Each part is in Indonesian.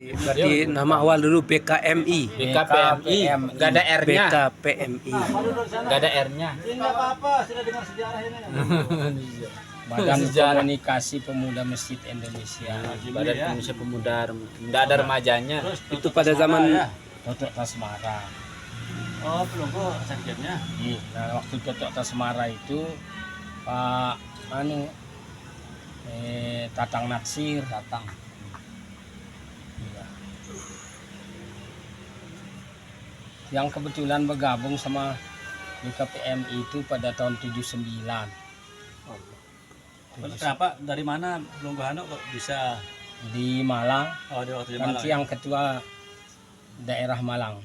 Berarti nama awal dulu BKMI. BKPMI, nggak ada R-nya. BKPMI. Nggak ada R-nya. Nggak apa-apa, sudah dengar sejarah ini. Badan Sejarah. Komunikasi Pemuda Masjid Indonesia. Badan Indonesia Pemuda, nggak ada remajanya. Itu pada zaman Totok Tasmara. Oh, belum kok sekjennya. Iya. Nah, waktu Totok Tasmara itu Pak Tatang Natsir datang. Iya. Yang kebetulan bergabung sama BKPMI itu pada tahun 79. Kenapa? Dari mana Belum Hano kok bisa? Di Malang. Oh, di waktu di Kan Malang. yang ketua daerah Malang.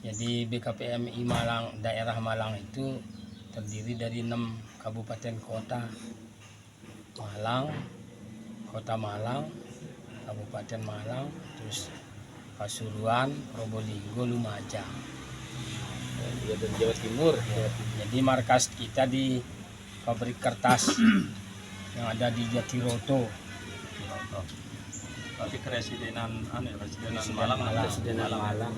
Jadi BKPMI Malang, daerah Malang itu terdiri dari 6 kabupaten kota. Malang, Kota Malang, Kabupaten Malang, terus Pasuruan, Probolinggo, Lumajang. Ya, dari Jawa Timur. Jadi markas kita di pabrik kertas yang ada di Jatiroto. Tapi Presidenan Presidenan Presiden Malang, Malang. Presiden Malang.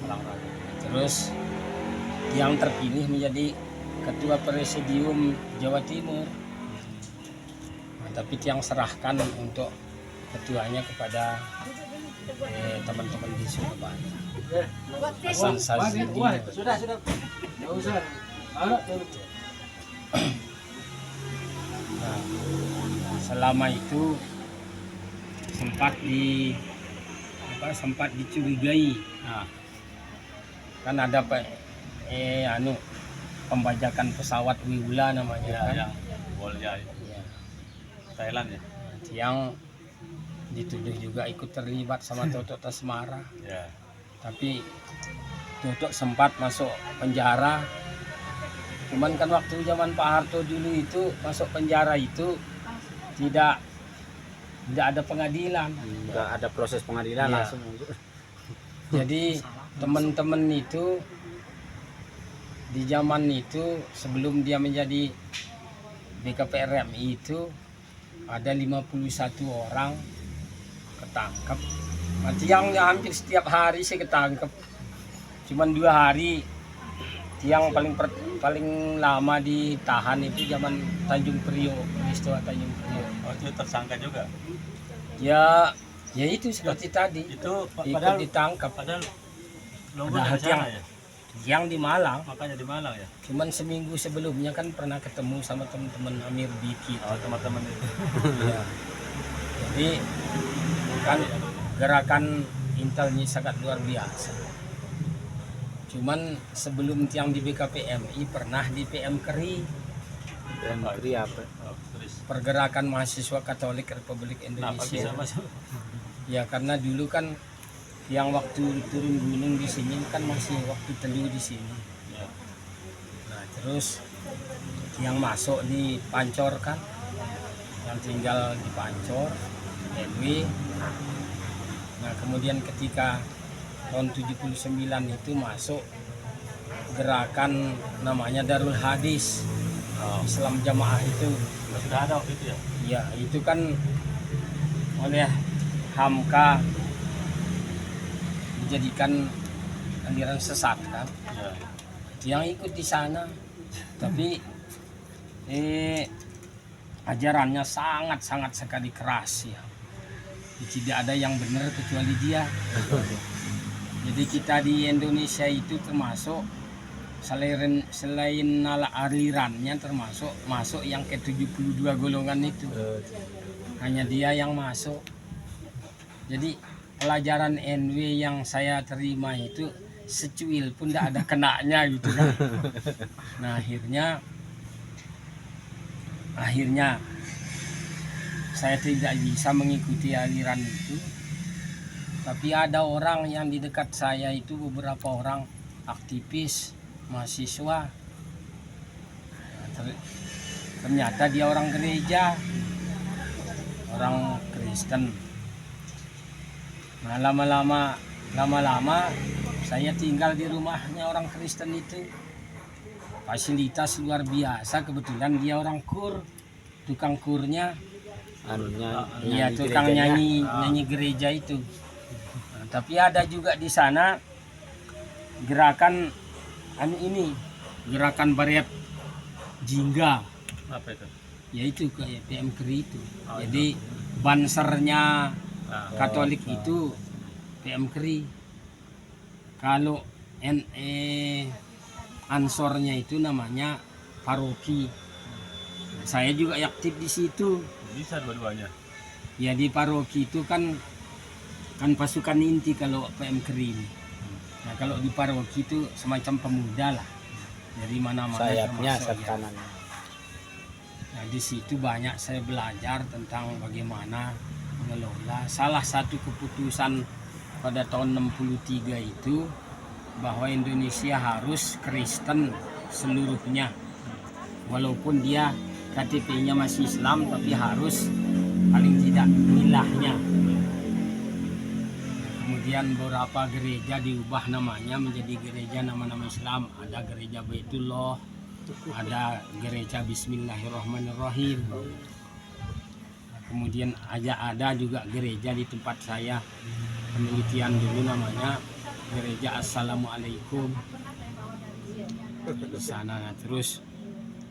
Malang Raya. Terus yang terpilih menjadi ketua presidium Jawa Timur. Nah, tapi yang serahkan untuk ketuanya kepada teman-teman di Surabaya. Hasan Sazili. Sudah. Nggak usah. Nah, selama itu sempat dicurigai. Nah, kan ada pembajakan pesawat Wiwula namanya Ya, kan. yang boleh Ya. Thailand ya. Yang dituduh juga ikut terlibat sama Totok Tasmara. Ya. Tapi Totok sempat masuk penjara. Cuman kan waktu zaman Pak Harto dulu itu masuk penjara itu tidak ada pengadilan. Nggak ada proses pengadilan Iya. langsung. Jadi teman-teman itu di zaman itu sebelum dia menjadi BKPRMI itu ada 51 orang ketangkep. Nanti yang hampir setiap hari sih ketangkep. Cuman 2 hari. Yang paling lama ditahan itu zaman Tanjung Priok, peristiwa Tanjung Priok. Oh, itu tersangka juga. Ya itu seperti tadi. Itu Ikut padahal ditangkap. belum Padahal di sana ya. Yang di Malang. Makanya di Malang ya. Cuman seminggu sebelumnya kan pernah ketemu sama teman-teman Amir Biki. Oh, teman-teman itu. Iya. Jadi kan gerakan intelnya sangat luar biasa. Cuman sebelum tiang di BKPMI pernah di PM Keri, Dan negeri apa? Oh, terus. Pergerakan Mahasiswa Katolik Republik Kenapa bisa Indonesia. masuk? Ya karena dulu kan yang waktu turun gunung di sini kan masih waktu teduh di sini. Ya. Nah terus yang masuk di Pancor kan, yang tinggal di Pancor, NW. Nah kemudian ketika tahun 79 itu masuk gerakan namanya Darul Hadis, Oh, Islam Jamaah itu. sudah ada waktu itu ya. Ya itu kan oleh Hamka dijadikan aliran sesat kan. Ya. Yang ikut di sana, tapi ajarannya sangat sekali keras ya. Tidak ada yang benar kecuali dia. Jadi kita di Indonesia itu termasuk selain alirannya termasuk masuk yang ke 72 golongan itu. Hanya dia yang masuk. Jadi pelajaran NW yang saya terima itu secuil pun tidak ada kenanya gitu kan. Nah akhirnya saya tidak bisa mengikuti aliran itu. Tapi ada orang yang di dekat saya itu beberapa orang aktivis mahasiswa. Ternyata dia orang gereja, orang Kristen. Nah lama-lama saya tinggal di rumahnya orang Kristen itu. Fasilitas luar biasa, kebetulan dia orang kur, tukang kurnya anunya Iya, tukang gerejanya. nyanyi gereja itu. Nah, tapi ada juga di sana gerakan ini, gerakan Bariat Jingga, Apa itu? yaitu kayak PM Kri itu. Oh, Jadi bansernya Nah, Katolik itu PM Kri. Kalau Ansornya itu namanya paroki. Saya juga aktif di situ. bisa dua-duanya. Ya di paroki itu kan pasukan inti kalau PM Kri ini. Nah kalau di paroki itu semacam pemuda lah. Dari mana-mana Sayapnya termasuk, sayap ya. kanan. Nah di situ banyak saya belajar tentang bagaimana mengelola. Salah satu keputusan pada tahun 63 itu bahwa Indonesia harus Kristen seluruhnya. Walaupun dia KTP-nya masih Islam tapi harus paling tidak milahnya. Kemudian beberapa gereja diubah namanya menjadi gereja nama-nama Islam. Ada gereja Baitullah, ada gereja Bismillahirrahmanirrahim. Kemudian ada juga gereja di tempat saya penelitian dulu namanya gereja Assalamualaikum di sana. Nah, terus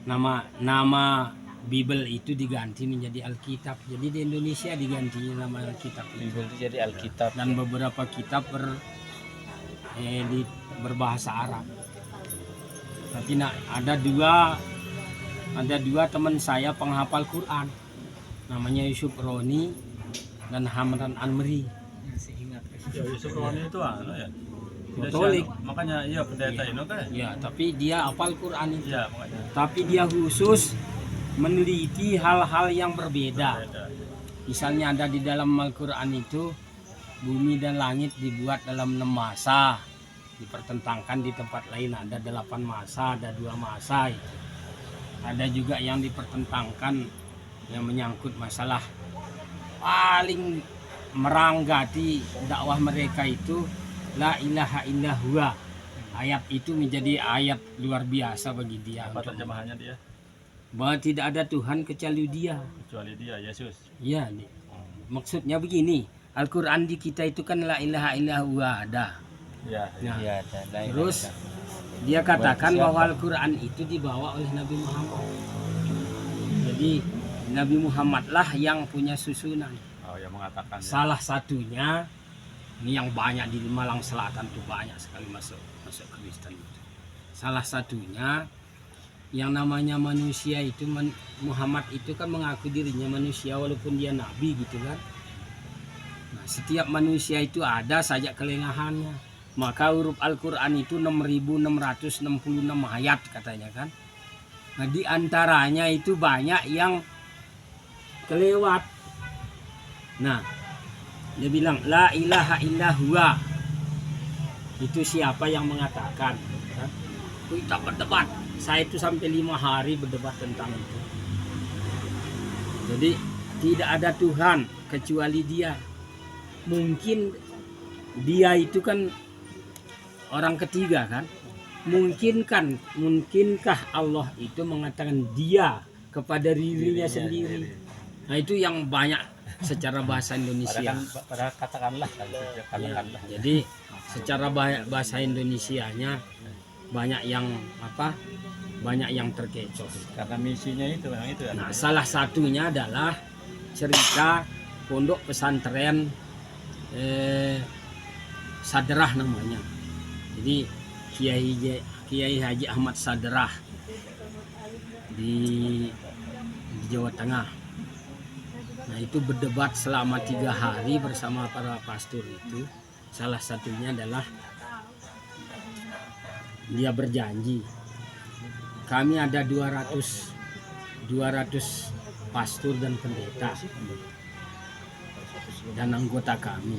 nama Bible itu diganti menjadi Alkitab. Jadi di Indonesia diganti nama Alkitab itu. Bible itu jadi Alkitab. Dan beberapa kitab berbahasa Arab. Tapi ada dua teman saya penghafal Quran, namanya Yusuf Roni dan Hamran Anmri. Ya, Yusuf Roni itu ya. Katolik. Makanya iya pendeta ini kan. Ya, tapi dia hafal Quran itu. Iya, makanya. Tapi dia khusus meneliti hal-hal yang berbeda. Beda. Misalnya ada di dalam Al-Quran itu bumi dan langit dibuat dalam 6 masa. Dipertentangkan di tempat lain ada 8 masa, ada 2 masa. Itu. Ada juga yang dipertentangkan yang menyangkut masalah paling meranggati dakwah mereka itu la ilaha illallah. Ayat itu menjadi ayat luar biasa bagi dia. Apa terjemahannya dia? Bahwa tidak ada Tuhan kecuali Dia. Kecuali dia, Yesus. Ya, maksudnya begini. Al-Quran di kita itu kan la ilaha illallah ada. Iya. Nah, Iya, ada. terus dia katakan bahwa Al-Quran itu dibawa oleh Nabi Muhammad. Jadi Nabi Muhammad lah yang punya susunan. Oh, yang mengatakan ya. Salah satunya ini yang banyak di Malang Selatan tuh banyak sekali masuk Kristen itu. Salah satunya yang namanya manusia itu Muhammad itu kan mengaku dirinya manusia walaupun dia nabi gitu kan. Nah, setiap manusia itu ada saja kelengahannya. Maka huruf Al-Quran itu 6.666 ayat katanya kan. Nah di antaranya itu banyak yang kelewat. Nah dia bilang la ilaha illallah. Itu siapa yang mengatakan kan? Kita berdebat. Saya itu sampai 5 hari berdebat tentang itu. Jadi tidak ada Tuhan kecuali Dia. Mungkin Dia itu kan orang ketiga kan. Mungkinkah Allah itu mengatakan Dia kepada dirinya sendiri? Nah itu yang banyak secara bahasa Indonesia. Padahal katakanlah. Jadi secara bahasa Indonesianya banyak yang banyak yang terkecoh. Karena misinya itu memang itu ya. Nah, salah satunya adalah cerita pondok pesantren Sadrah namanya. Jadi Kiai Haji Ahmad Sadrah di Jawa Tengah. Nah itu berdebat selama 3 hari bersama para pastor itu. Salah satunya adalah dia berjanji kami ada 200 pastor dan pendeta dan anggota kami.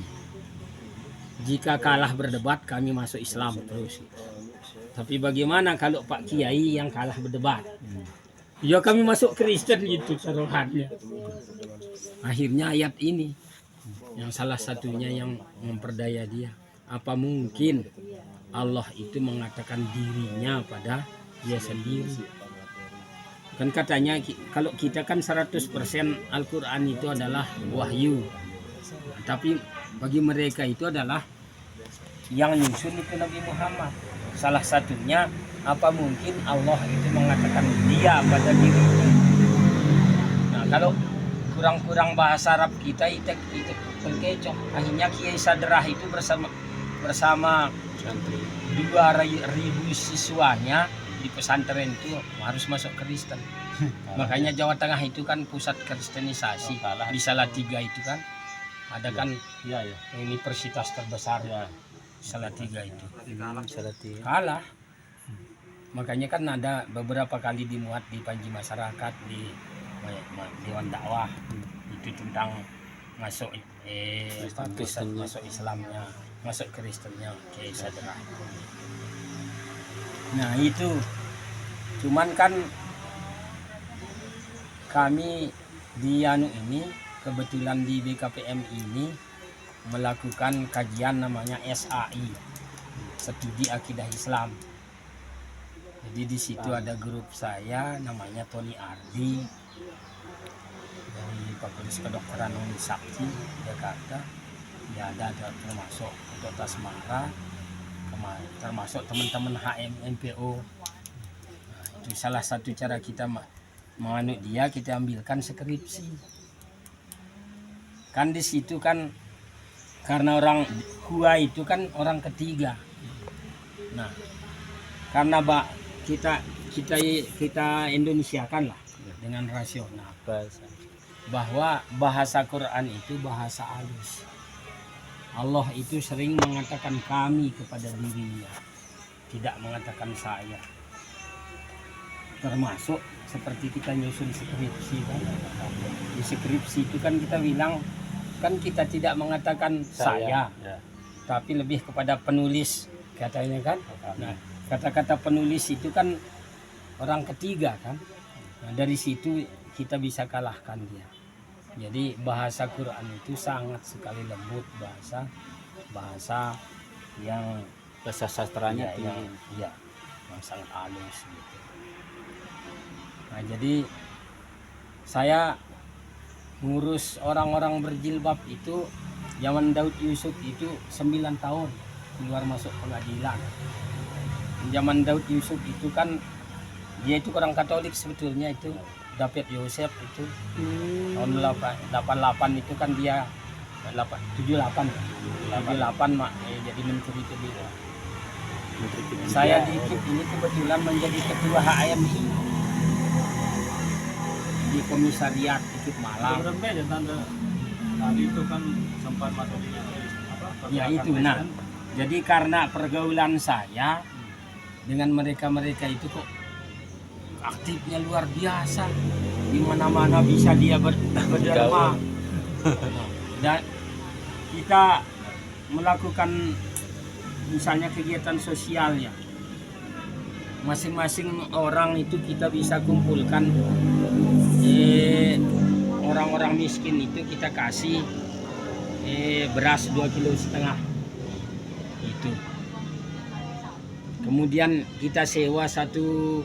Jika kalah berdebat kami masuk Islam terus. Tapi bagaimana kalau Pak Kiai yang kalah berdebat? Ya kami masuk Kristen gitu taruhannya. Akhirnya ayat ini yang salah satunya yang memperdaya dia. Apa mungkin Allah itu mengatakan dirinya pada Dia sendiri? Kan katanya kalau kita kan 100% Al-Quran itu adalah wahyu. Tapi bagi mereka itu adalah yang nyusun itu Nabi Muhammad. Salah satunya, apa mungkin Allah itu mengatakan dia pada dirinya. Nah, kalau kurang-kurang bahasa Arab kita itu terkecoh. Akhirnya Kiai Sadrah itu bersama 2.000 siswanya di pesantren itu harus masuk Kristen. Makanya Jawa Tengah itu kan pusat kristenisasi. Di Salatiga itu kan ada kan Iya, ya. universitas terbesar Salatiga itu. Salatiga. Kalah. Makanya kan ada beberapa kali dimuat di Panji Masyarakat, di Dewan Dakwah, itu tentang masuk masuk Islamnya, masuk Kristennya Kiai Sadrah. Nah itu, cuman kan kami di Anu ini kebetulan di BKPM ini melakukan kajian namanya SAI, Studi Akidah Islam. Jadi di situ ada grup saya namanya Tony Ardi dari Fakultas Kedokteran Unisakti Jakarta. Ya ada termasuk Dr. Asmara, termasuk teman-teman HMMPO. Nah, itu salah satu cara kita menganut dia, kita ambilkan skripsi. Kan di situ kan karena orang gua itu kan orang ketiga. Nah, karena kita Indonesiakan lah dengan rasional bahwa bahasa Quran itu bahasa halus. Allah itu sering mengatakan kami kepada dirinya, tidak mengatakan saya. Termasuk seperti kita nyusun skripsi kan. Di skripsi itu kan kita bilang kan kita tidak mengatakan saya. Tapi lebih kepada penulis katanya kan. Nah, kata-kata penulis itu kan orang ketiga kan. Nah, dari situ kita bisa kalahkan dia. Jadi bahasa Quran itu sangat sekali lembut, bahasa yang Bahasa sastranya yang sangat halus gitu. Nah, jadi saya ngurus orang-orang berjilbab itu zaman Daud Yusuf itu 9 tahun keluar masuk pengadilan. Zaman Daud Yusuf itu kan dia itu orang Katolik sebetulnya itu. David Yosef itu tahun 88 itu kan dia 78 jadi menteri kedua. Saya di KIP ini kebetulan menjadi ketua HMI di komisariat KIP Malang. Tadi itu kan sempat masuk Ya itu, nah jadi karena pergaulan saya dengan mereka itu kok aktifnya luar biasa, di mana-mana bisa dia berderma. Dan kita melakukan misalnya kegiatan sosial ya, masing-masing orang itu kita bisa kumpulkan orang-orang miskin itu kita kasih beras 2,5 kilo itu. Kemudian kita sewa satu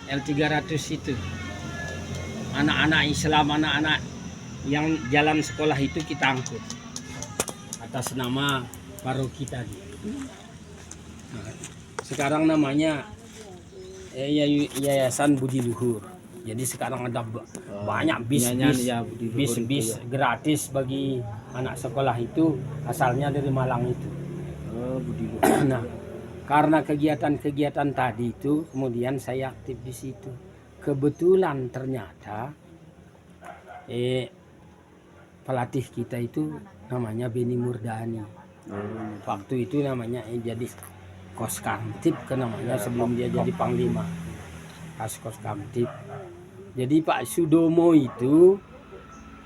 L300 itu, anak-anak Islam, anak-anak yang jalan sekolah itu kita angkut atas nama paroki tadi. Nah, sekarang namanya Yayasan Budi Luhur. Jadi sekarang ada banyak bis gratis bagi anak sekolah itu, asalnya dari Malang itu. Budi Luhur. Nah, karena kegiatan-kegiatan tadi itu, kemudian saya aktif di situ. Kebetulan ternyata pelatih kita itu namanya Beni Murdani. Waktu itu namanya jadi Koskamtib ke namanya sebelum dia jadi Panglima. Koskamtib. Jadi Pak Sudomo itu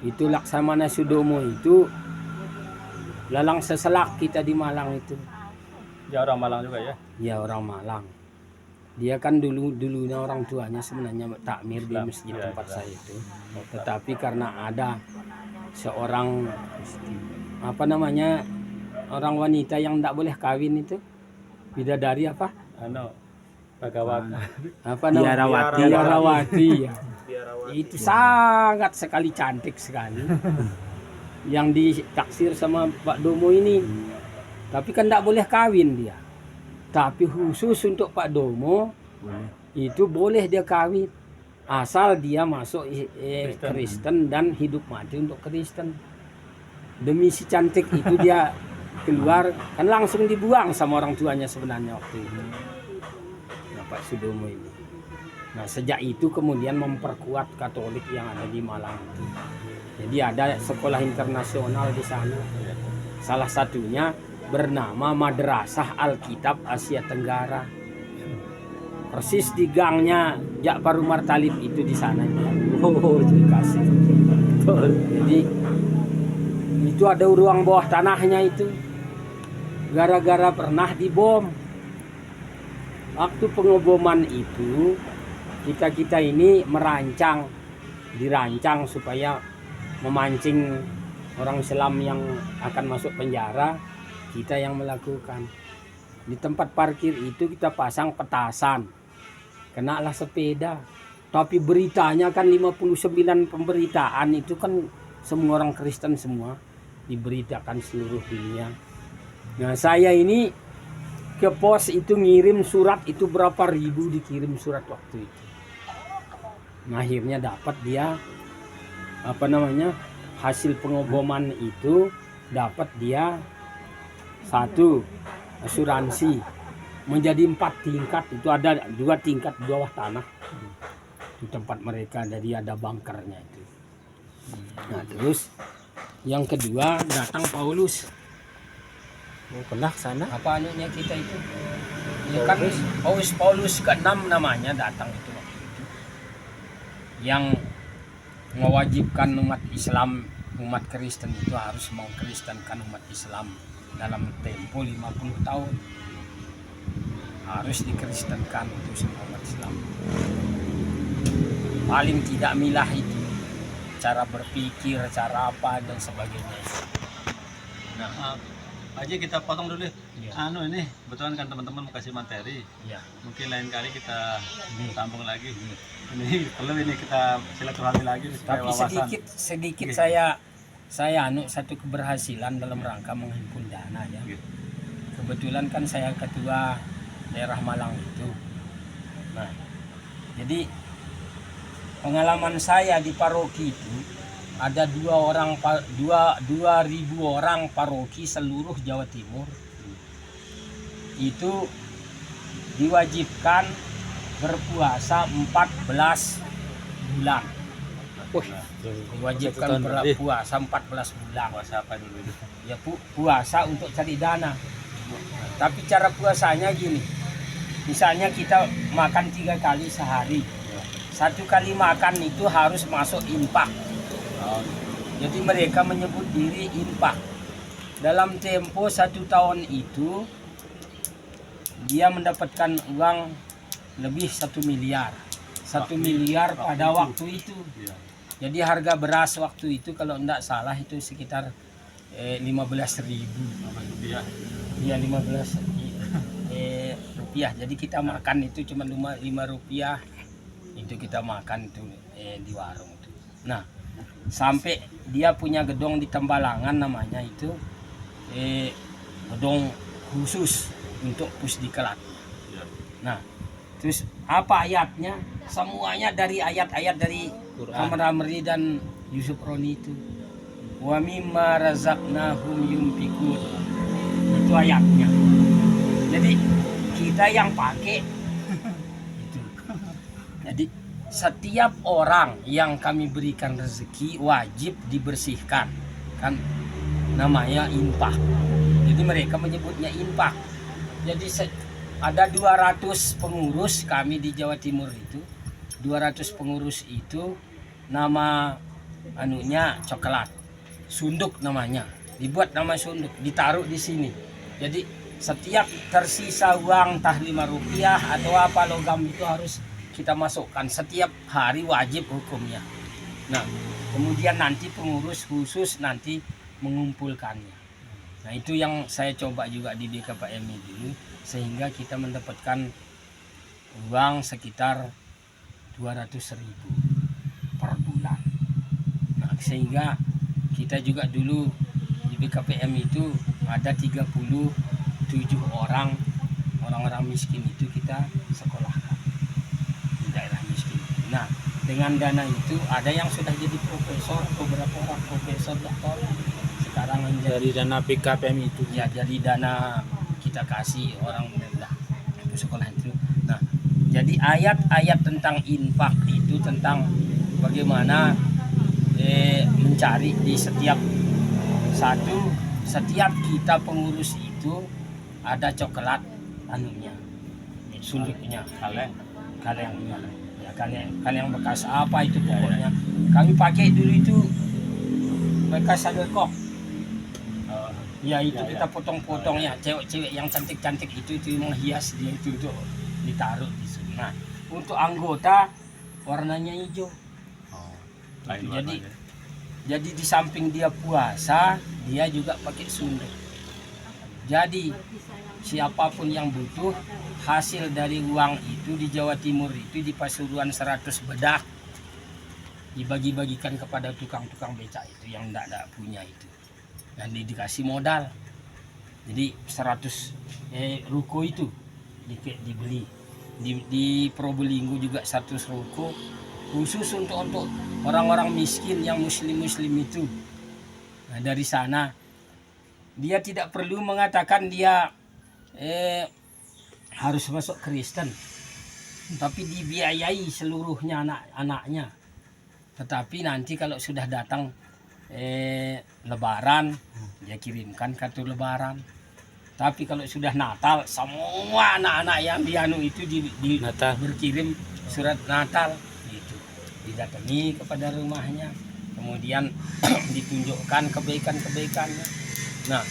Laksamana Sudomo itu lalang seselak kita di Malang itu. Ya orang Malang juga ya? Ya orang Malang. Dia kan dulunya orang tuanya sebenarnya takmir di masjid tempat saya itu. Tetapi karena ada seorang orang wanita yang tidak boleh kawin itu, bidadari apa? Pegawai. apa namanya? Biarawati. Biarawati ya. Biarawati. Itu sangat sekali cantik sekali. Yang ditaksir sama Pak Domo ini. Tapi kan tidak boleh kawin dia. Tapi khusus untuk Pak Domo itu boleh dia kawin. Asal dia masuk Kristen dan hidup mati untuk Kristen. Demi si cantik itu dia keluar, kan langsung dibuang sama orang tuanya sebenarnya waktu itu. Nah, Pak Sudomo ini. Nah, sejak itu kemudian memperkuat Katolik yang ada di Malang itu. Jadi ada sekolah internasional di sana. Salah satunya bernama Madrasah Alkitab Asia Tenggara. Persis di gangnya Jakfar Umar Talib itu di sana. Oh, dikasih. Jadi itu ada ruang bawah tanahnya itu. Gara-gara pernah dibom. Waktu pengeboman itu kita ini dirancang supaya memancing orang Islam yang akan masuk penjara, kita yang melakukan. Di tempat parkir itu kita pasang petasan, kenalah sepeda. Tapi beritanya kan 59 pemberitaan itu kan semua orang Kristen semua, diberitakan seluruh dunia. Nah, saya ini ke pos itu ngirim surat itu berapa ribu dikirim surat waktu itu. Nah, akhirnya dapat dia hasil pengeboman itu, dapat dia satu asuransi menjadi 4 tingkat. Itu ada 2 tingkat di bawah tanah di tempat mereka, jadi ada bunkernya itu. Nah, terus yang kedua datang Paulus. Pernah sana? Apa anunya kita itu? Ya kan Paulus ke-6 namanya datang itu waktu itu. Yang mewajibkan umat Islam, umat Kristen itu harus mengkristenkan umat Islam dalam tempo 50 tahun. Harus dikristenkan itu semua umat Islam. Paling tidak milah itu. Cara berpikir, cara apa dan sebagainya. Nah, aja kita potong dulu. Iya. Ini kebetulan kan teman-teman mau kasih materi. Ya. Mungkin lain kali kita sambung lagi. Ini perlu ini kita silaturahmi lagi supaya Tapi wawasan. sedikit Oke. saya satu keberhasilan dalam rangka menghimpun dana ya. Oke. Kebetulan kan saya ketua daerah Malang itu. Nah, jadi pengalaman saya di paroki itu ada 2.000 orang paroki seluruh Jawa Timur itu diwajibkan berpuasa 14 bulan. Diwajibkan berpuasa 14 bulan. Puasa apa dulu? Ya puasa untuk cari dana. Tapi cara puasanya gini. Misalnya kita makan 3 kali sehari. 1 kali makan itu harus masuk infak. Jadi mereka menyebut diri infak. Dalam tempo 1 tahun itu dia mendapatkan uang lebih 1 miliar. 1 miliar pada waktu itu. Iya. Jadi harga beras waktu itu kalau tidak salah itu sekitar 15.000. Iya. Iya 15 rupiah. Jadi kita makan itu cuma 5 rupiah. Itu kita makan itu di warung itu. Nah, sampai dia punya gedung di Tembalangan namanya itu gedung khusus untuk Pusdiklat. Iya. Nah, terus apa ayatnya? Semuanya dari ayat-ayat dari Muhammad Amri dan Yusuf Roni itu. Wa mimma razaqnahum yunfikun. Itu ayatnya. Jadi kita yang pakai itu. Jadi setiap orang yang kami berikan rezeki wajib dibersihkan. Kan namanya infak. Jadi mereka menyebutnya infak. Jadi ada 200 pengurus kami di Jawa Timur itu. 200 pengurus itu nama anunya coklat. Sunduk namanya. Dibuat nama sunduk, ditaruh di sini. Jadi setiap tersisa uang entah 5 rupiah atau apa logam itu harus kita masukkan setiap hari, wajib hukumnya. Nah, kemudian nanti pengurus khusus nanti mengumpulkannya. Nah, itu yang saya coba juga di BKPMI dulu sehingga kita mendapatkan uang sekitar 200.000 per bulan. Nah, sehingga kita juga dulu di BKPM itu ada 37 orang miskin itu kita sekolahkan di daerah miskin. Nah, dengan dana itu ada yang sudah jadi profesor, beberapa orang profesor doktor sekarang menjadi Dari dana BKPM itu. ya, jadi dana kita kasih orang udah untuk sekolah itu. Nah, jadi ayat-ayat tentang infak itu tentang bagaimana mencari di setiap kita pengurus itu ada coklat anunya, sunduknya, kaleng ya, kaleng bekas apa itu pokoknya. Kami pakai dulu itu bekas sadekok. Ya itu kita potong-potong ya, cewek-cewek yang cantik-cantik itu menghias dia itu untuk ditaruh di sini. Nah, untuk anggota warnanya hijau. Jadi di samping dia puasa, dia juga pakai sunduk. Jadi siapapun yang butuh hasil dari uang itu di Jawa Timur itu di Pasuruan 100 bedak dibagi-bagikan kepada tukang-tukang becak itu yang tidak punya itu. Dan dikasih modal. Jadi 100 ruko itu dibeli. Di Probolinggo juga 100 ruko khusus untuk orang-orang miskin yang muslim itu. Nah, dari sana dia tidak perlu mengatakan dia harus masuk Kristen, tapi dibiayai seluruhnya anak-anaknya. Tetapi nanti kalau sudah datang Lebaran, dia kirimkan kartu Lebaran. Tapi kalau sudah Natal, semua anak-anak yang dianu itu Natal. berkirim surat Natal gitu. Didatangi kepada rumahnya, kemudian ditunjukkan kebaikan-kebaikannya. Nah,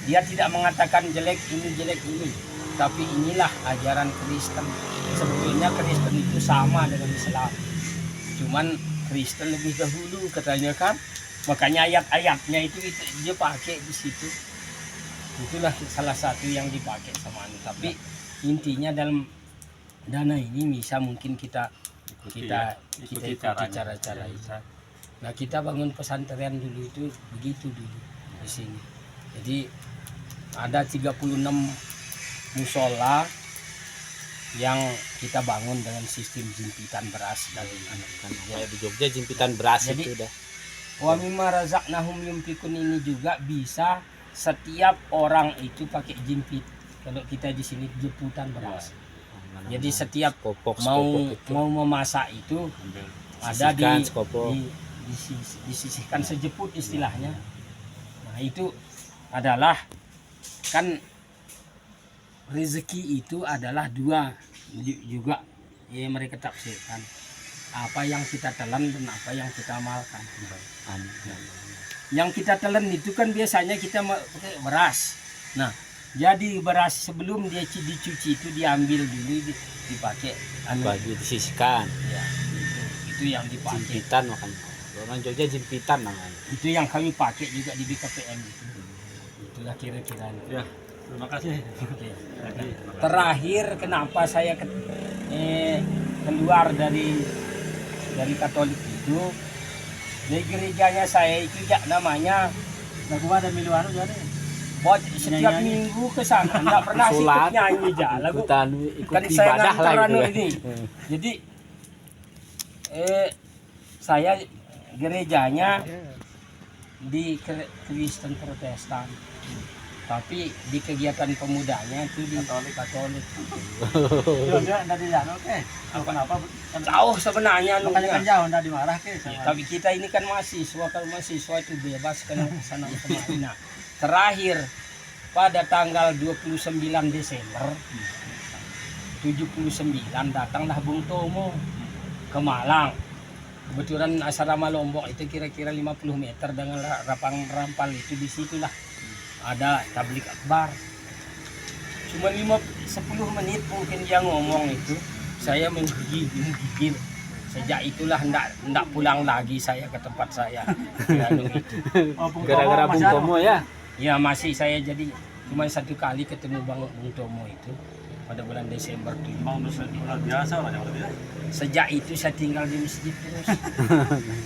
dia tidak mengatakan jelek ini, tapi inilah ajaran Kristen. Sebetulnya Kristen itu sama dengan Islam, cuman Kristen lebih dahulu katanya kan. Makanya ayat-ayatnya itu dia pakai di situ. Itulah salah satu yang dipakai sama anu. Tapi intinya dalam dana ini bisa mungkin kita ikuti cara-cara itu. Nah, kita bangun pesantren dulu itu begitu dulu di sini. Jadi ada 36 musola yang kita bangun dengan sistem jimpitan beras dari Ya, di Jogja jimpitan beras. Jadi, itu udah. wa mimma razaqnahum yunfikun ini juga bisa setiap orang itu pakai jimpit. Kalau kita di sini jemputan beras. Jadi setiap mau memasak itu ada disisihkan sejeput istilahnya. Nah, itu adalah kan rezeki itu adalah dua juga ya, mereka tafsirkan apa yang kita telan dan apa yang kita amalkan. Yang kita telan itu kan biasanya kita pakai beras. Nah, jadi beras sebelum dia dicuci itu diambil dulu dipakai bagi disisihkan. Ya, itu yang dipakai. Jimpitan makanya. Orang Jogja jimpitan namanya. Itu yang kami pakai juga di BKPM itu. Itulah kira-kira. Ya, terima kasih. Oke. Terakhir kenapa saya keluar dari Katolik itu, di gerejanya saya itu ya namanya Lagu ada miluan jadi. buat setiap minggu ke sana enggak pernah sih ikut nyanyi aja lagu Ikutan kan ikut saya ibadah lah ngantor gitu. ini. Jadi saya gerejanya di Kristen Protestan. Tapi di kegiatan pemudanya itu di Katolik. Dia dari sana oke. Apa Jauh sebenarnya makanya kan jauh enggak dimarah ke ya, tapi kita ini kan mahasiswa, kalau mahasiswa itu bebas kan sana kemari. Nah, terakhir pada tanggal 29 Desember 79 datanglah Bung Tomo ke Malang. Kebetulan asrama Lombok itu kira-kira 50 meter dengan rampal itu, disitulah ada tablik akbar. Cuma 10 menit mungkin dia ngomong itu, saya menggigil. Sejak itulah hendak pulang lagi saya ke tempat saya. Gara-gara Bung Tomo ya. Ya masih saya jadi cuma satu kali ketemu Bung Tomo itu. pada bulan Desember tuh. Memang luar biasa orangnya berarti ya. Sejak itu saya tinggal di masjid terus.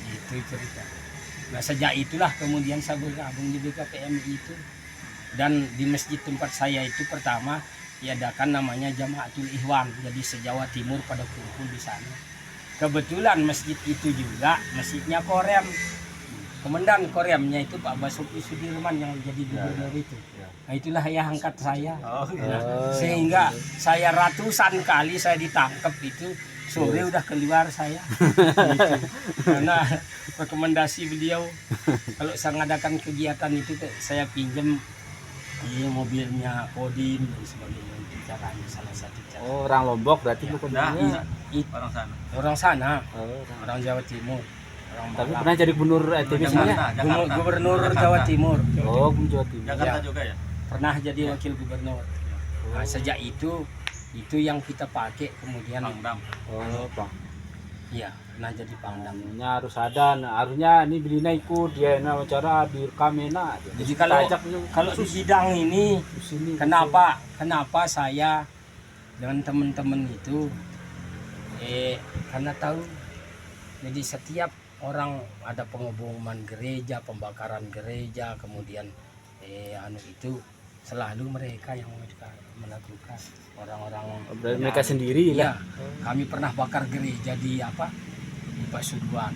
Itu cerita. Nah sejak itulah kemudian saya bergabung di BKPMI itu. Dan di masjid tempat saya itu pertama diadakan namanya Jamaatul Ikhwan. Jadi se-Jawa Timur pada kumpul di sana. Kebetulan masjid itu juga masjidnya Korem. Komandan Koremnya itu Pak Basuki Sudirman yang jadi gubernur itu. Nah itulah ayah angkat saya. Oh, Nah, sehingga saya ratusan kali saya ditangkap itu sore udah keluar saya. Gitu. Karena rekomendasi beliau kalau saya ngadakan kegiatan itu saya pinjam mobilnya Kodim dan sebagainya. Itu caranya salah satu cara. Oh, orang Lombok berarti bukan Nah, dia. orang sana. Orang sana, Oh, orang Jawa Timur, orang tapi Malang. pernah jadi gubernur NTB sini ya? Jakarta. Gubernur Jawa Timur. Oh, Jawa Timur. Jakarta Ya. juga ya. Pernah jadi wakil gubernur. Nah, sejak itu yang kita pakai kemudian. Pangdam. Oh, Bang. Iya, pernah jadi Pangdam. Namanya harus ada. Nah, harusnya ini Belina ikut dia wawancara direkam enak. Jadi kalau di bidang ini di sini kenapa saya dengan teman-teman itu karena tahu jadi setiap orang ada pengeboman gereja, pembakaran gereja, kemudian itu selalu mereka yang melakukan orang-orang berarti mereka sendiri Iya, lah. kami pernah bakar gereja di Pasuruan.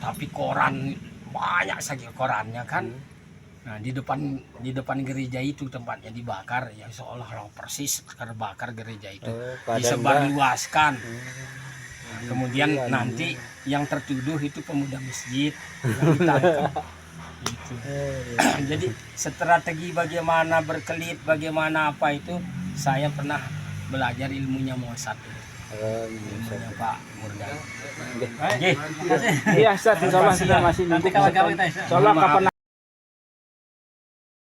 Tapi koran banyak saja korannya kan. Nah, di depan gereja itu tempatnya dibakar ya seolah-olah persis terbakar gereja itu. Disebarluaskan. Nah, kemudian nanti yang tertuduh itu pemuda masjid yang ditangkap. Gitu. Jadi strategi bagaimana berkelit, bagaimana apa itu saya pernah belajar ilmunya Mossad. Ilmunya Pak Murdani. Baik, terima kasih. Iya, Ustaz, insyaallah kita masih Nanti kawan-kawan kita. insyaallah kapan